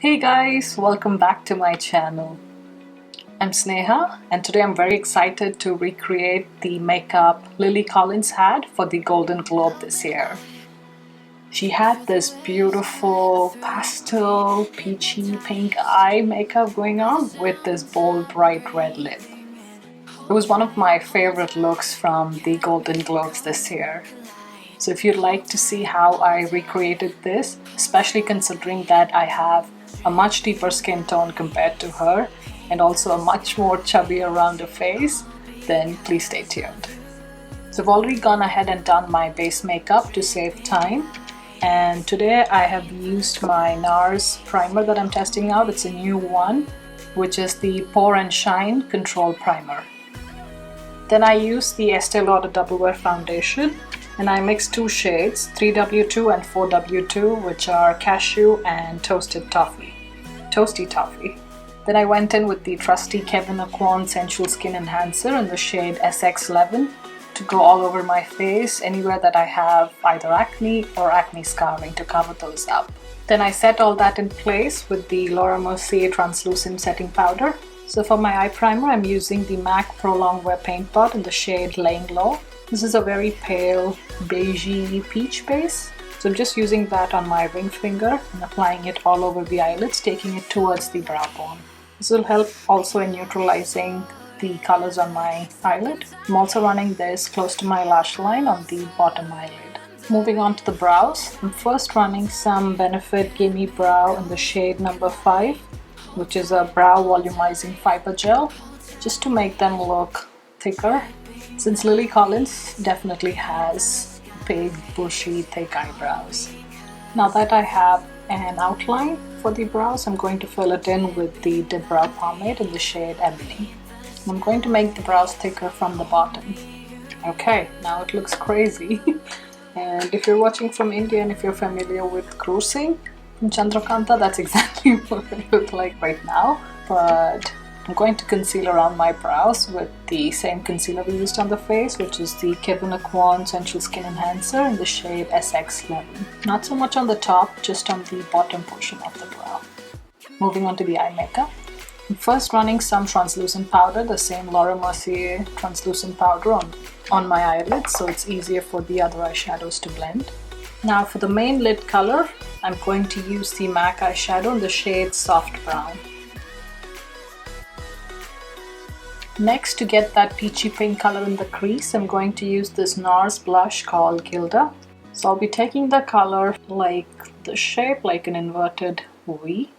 Hey guys, welcome back to my channel. I'm Sneha and today I'm very excited to recreate the makeup Lily Collins had for the Golden Globe this year. She had this beautiful pastel peachy pink eye makeup going on with this bold bright red lip. It was one of my favorite looks from the Golden Globes this year. So if you'd like to see how I recreated this, especially considering that I have a much deeper skin tone compared to her and also a much more chubbier rounder face, then please stay tuned. So I've already gone ahead and done my base makeup to save time, and today I have used my NARS primer that I'm testing out. It's a new one, which is the Pore and Shine Control Primer. Then I used the Estee Lauder Double Wear Foundation and I mixed two shades, 3W2 and 4W2, which are Cashew and Toasty Toffee. Then I went in with the trusty Kevyn Aucoin Sensual Skin Enhancer in the shade SX11 to go all over my face, anywhere that I have either acne or acne scarring, to cover those up. Then I set all that in place with the Laura Mercier Translucent Setting Powder. So for my eye primer, I'm using the MAC Pro Longwear Paint Pot in the shade Laying Low. This is a very pale beigey peach base. So I'm just using that on my ring finger and applying it all over the eyelids, taking it towards the brow bone. This will help also in neutralizing the colors on my eyelid. I'm also running this close to my lash line on the bottom eyelid. Moving on to the brows, I'm first running some Benefit Gimme Brow in the shade number 5, which is a brow volumizing fiber gel, just to make them look thicker, since Lily Collins definitely has big, bushy, thick eyebrows. Now that I have an outline for the brows, I'm going to fill it in with the Dip Brow Pomade in the shade Ebony. I'm going to make the brows thicker from the bottom. Okay, now it looks crazy. And if you're watching from India and if you're familiar with cruising from Chandrakanta, that's exactly what it looks like right now. But I'm going to conceal around my brows with the same concealer we used on the face, which is the Kevyn Aucoin Sensual Skin Enhancer in the shade SX11. Not so much on the top, just on the bottom portion of the brow. Moving on to the eye makeup. I'm first running some translucent powder, the same Laura Mercier translucent powder on my eyelids, so it's easier for the other eyeshadows to blend. Now for the main lid color, I'm going to use the MAC eyeshadow in the shade Soft Brown. Next, to get that peachy pink color in the crease, I'm going to use this NARS blush called Gilda. So I'll be taking the color like the shape, like an inverted V.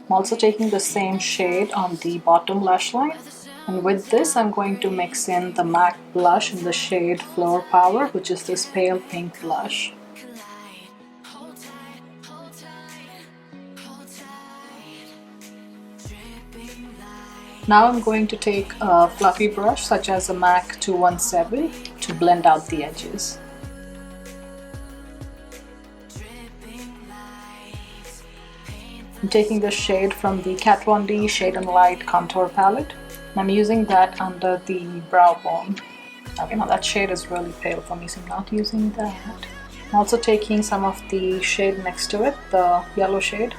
I'm also taking the same shade on the bottom lash line, and with this I'm going to mix in the MAC blush in the shade Flower Power, which is this pale pink blush. Now I'm going to take a fluffy brush such as a MAC 217 to blend out the edges. I'm taking the shade from the Kat Von D Shade and Light Contour Palette, and I'm using that under the brow bone. Okay, now that shade is really pale for me, so I'm not using that. I'm also taking some of the shade next to it, the yellow shade.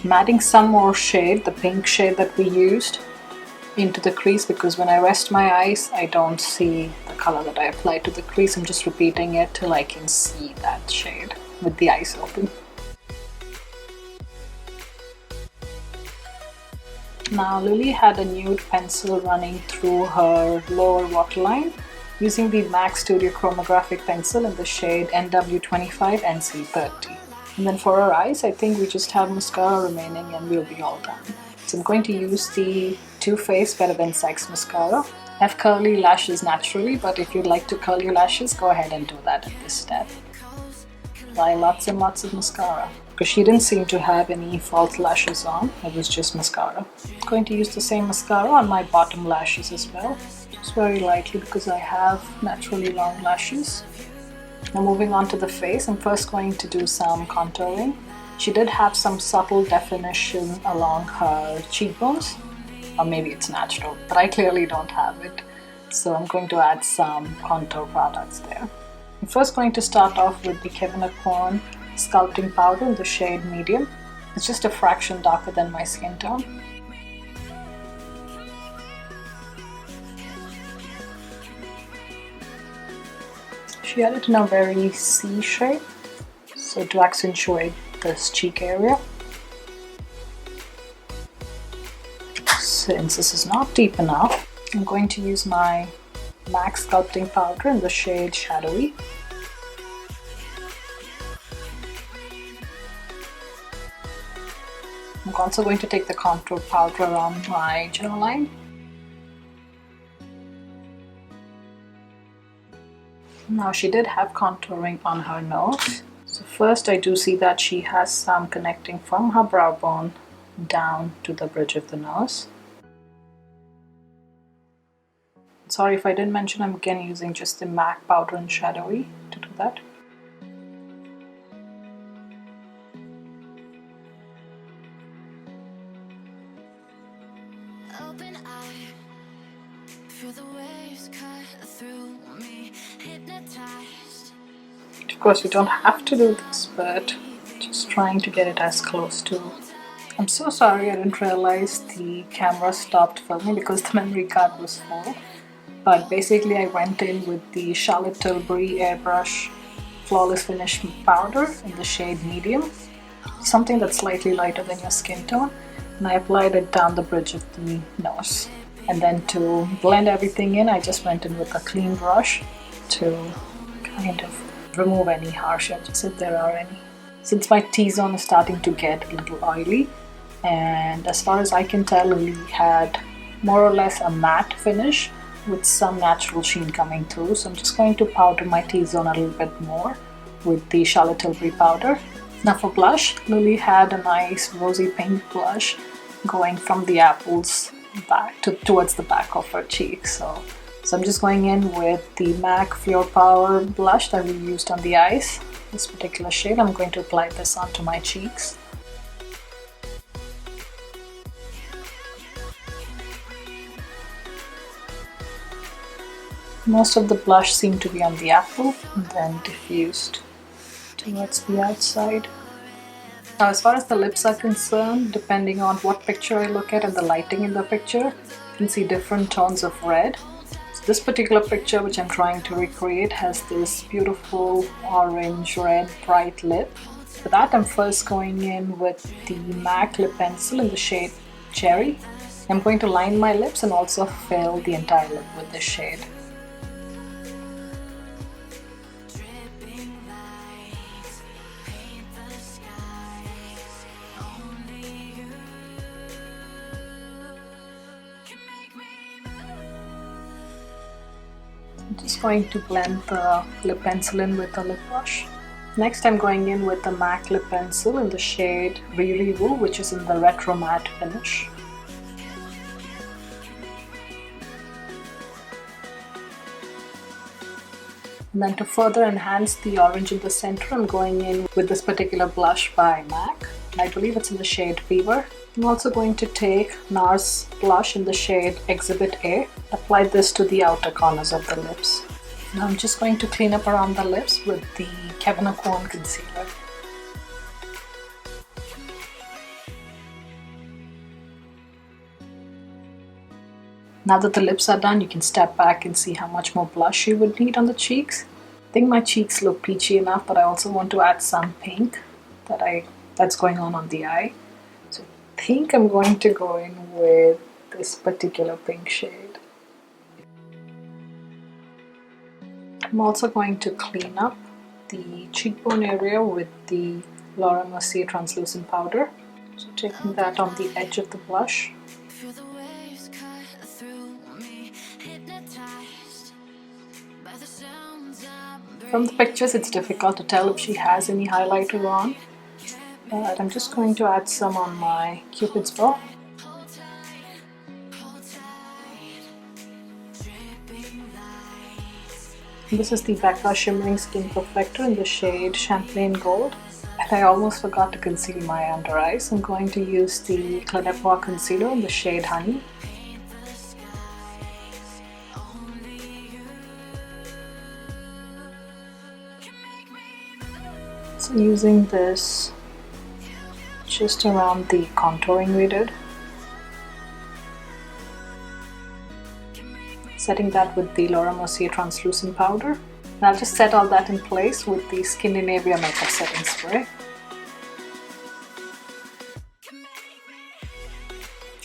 I'm adding some more shade, the pink shade that we used, into the crease, because when I rest my eyes I don't see the color that I applied to the crease. I'm just repeating it till I can see that shade with the eyes open. Now Lily had a nude pencil running through her lower waterline using the MAC Studio Chromographic Pencil in the shade NW25 NC30. And then for her eyes, I think we just have mascara remaining and we'll be all done. So I'm going to use the Too Faced Better Than Sex mascara. I have curly lashes naturally, but if you'd like to curl your lashes, go ahead and do that at this step. Apply lots and lots of mascara, because she didn't seem to have any false lashes on. It was just mascara. I'm going to use the same mascara on my bottom lashes as well, just very lightly because I have naturally long lashes. Now moving on to the face, I'm first going to do some contouring. She did have some subtle definition along her cheekbones, or maybe it's natural, but I clearly don't have it. So I'm going to add some contour products there. I'm first going to start off with the Kevin Corn sculpting powder in the shade medium. It's just a fraction darker than my skin tone. She had it in a very C shape, so to accentuate this cheek area. Since this is not deep enough, I'm going to use my MAC sculpting powder in the shade Shadowy. I'm also going to take the contour powder around my jawline. Now she did have contouring on her nose. So first I do see that she has some connecting from her brow bone down to the bridge of the nose. Sorry if I didn't mention, I'm again using just the MAC powder and Shadowy to do that. Open eye, feel the waves cut through me, hypnotized. Of course, you don't have to do this, but just trying to get it as close to. I'm so sorry I didn't realize the camera stopped filming because the memory card was full. But basically I went in with the Charlotte Tilbury Airbrush Flawless Finish powder in the shade medium, something that's slightly lighter than your skin tone, and I applied it down the bridge of the nose. And then to blend everything in, I just went in with a clean brush to kind of remove any harsh edges if there are any. Since my T-zone is starting to get a little oily, and as far as I can tell, Lily had more or less a matte finish with some natural sheen coming through, so I'm just going to powder my T-zone a little bit more with the Charlotte Tilbury powder. Now for blush, Lily had a nice rosy pink blush going from the apples back towards the back of her cheek. So I'm just going in with the MAC Fleur Power blush that we used on the eyes. This particular shade, I'm going to apply this onto my cheeks. Most of the blush seemed to be on the apple and then diffused towards the outside. Now as far as the lips are concerned, depending on what picture I look at and the lighting in the picture, you can see different tones of red. So this particular picture which I'm trying to recreate has this beautiful orange red bright lip. For that I'm first going in with the MAC lip pencil in the shade Cherry. I'm going to line my lips and also fill the entire lip with this shade. I'm just going to blend the lip pencil in with the lip brush. Next I'm going in with the MAC lip pencil in the shade Riri Woo, which is in the retro matte finish. And then to further enhance the orange in the center, I'm going in with this particular blush by MAC. I believe it's in the shade Fever. I'm also going to take NARS blush in the shade Exhibit A. Apply this to the outer corners of the lips. Now I'm just going to clean up around the lips with the Kevin Corn concealer. Now that the lips are done, you can step back and see how much more blush you would need on the cheeks. I think my cheeks look peachy enough, but I also want to add some pink that's going on the eye. So I think I'm going to go in with this particular pink shade. I'm also going to clean up the cheekbone area with the Laura Mercier translucent powder. So taking that on the edge of the blush. From the pictures it's difficult to tell if she has any highlighter on, but I'm just going to add some on my Cupid's bow. This is the Becca Shimmering Skin Perfector in the shade Champagne Gold. And I almost forgot to conceal my under eyes. I'm going to use the Clinique Concealer in the shade Honey. So using this just around the contouring we did. Setting that with the Laura Mercier translucent powder. And I'll just set all that in place with the Skindinavia makeup setting spray.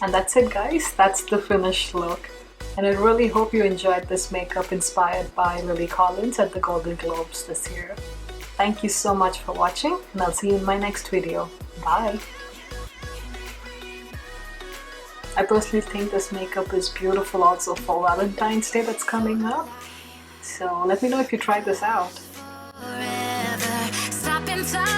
And that's it guys, that's the finished look. And I really hope you enjoyed this makeup inspired by Lily Collins at the Golden Globes this year. Thank you so much for watching, and I'll see you in my next video. Bye! I personally think this makeup is beautiful also for Valentine's Day that's coming up. So let me know if you tried this out. Stop in time.